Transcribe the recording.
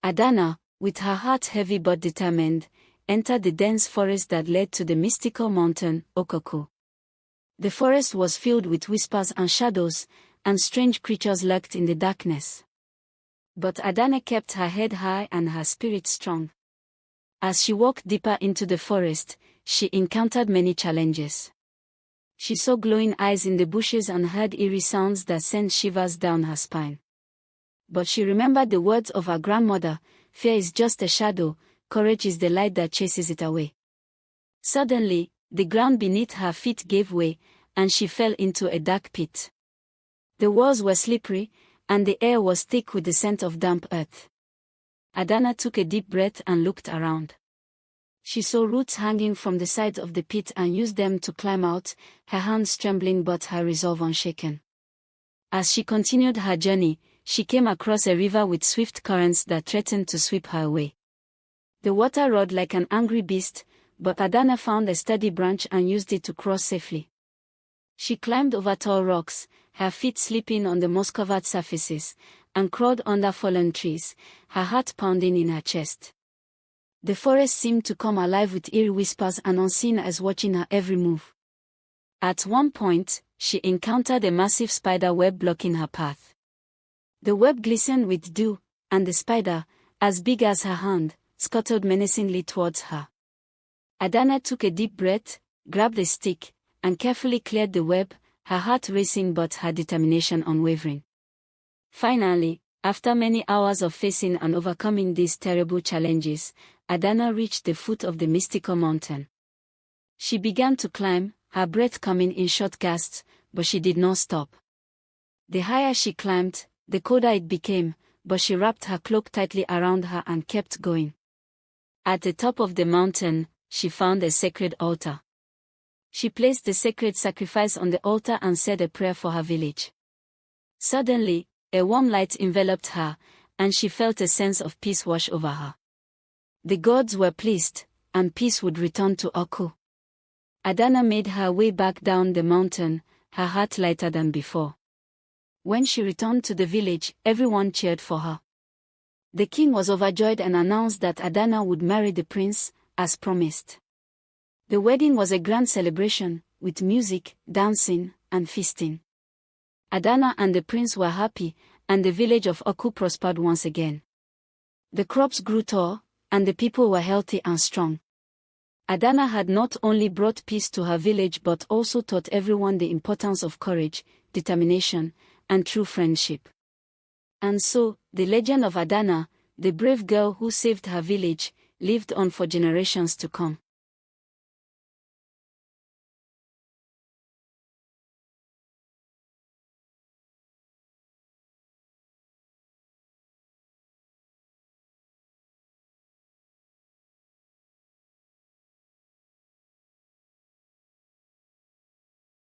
Adanna, with her heart heavy but determined, entered the dense forest that led to the mystical mountain, Okoku. The forest was filled with whispers and shadows, and strange creatures lurked in the darkness. But Adanna kept her head high and her spirit strong. As she walked deeper into the forest, she encountered many challenges. She saw glowing eyes in the bushes and heard eerie sounds that sent shivers down her spine. But she remembered the words of her grandmother, "Fear is just a shadow, courage is the light that chases it away." Suddenly, the ground beneath her feet gave way, and she fell into a dark pit. The walls were slippery, and the air was thick with the scent of damp earth. Adanna took a deep breath and looked around. She saw roots hanging from the sides of the pit and used them to climb out, her hands trembling but her resolve unshaken. As she continued her journey, she came across a river with swift currents that threatened to sweep her away. The water roared like an angry beast, but Adanna found a sturdy branch and used it to cross safely. She climbed over tall rocks, her feet slipping on the moss-covered surfaces, and crawled under fallen trees, her heart pounding in her chest. The forest seemed to come alive with eerie whispers and unseen eyes watching her every move. At one point, she encountered a massive spider web blocking her path. The web glistened with dew, and the spider, as big as her hand, scuttled menacingly towards her. Adanna took a deep breath, grabbed a stick, and carefully cleared the web, her heart racing but her determination unwavering. Finally, after many hours of facing and overcoming these terrible challenges, Adanna reached the foot of the mystical mountain. She began to climb, her breath coming in short gasps, but she did not stop. The higher she climbed, the colder it became, but she wrapped her cloak tightly around her and kept going. At the top of the mountain, she found a sacred altar. She placed the sacred sacrifice on the altar and said a prayer for her village. Suddenly, a warm light enveloped her, and she felt a sense of peace wash over her. The gods were pleased, and peace would return to Oku. Adanna made her way back down the mountain, her heart lighter than before. When she returned to the village, everyone cheered for her. The king was overjoyed and announced that Adanna would marry the prince, as promised. The wedding was a grand celebration, with music, dancing, and feasting. Adanna and the prince were happy, and the village of Oku prospered once again. The crops grew tall, and the people were healthy and strong. Adanna had not only brought peace to her village but also taught everyone the importance of courage, determination, and true friendship. And so, the legend of Adanna, the brave girl who saved her village, lived on for generations to come.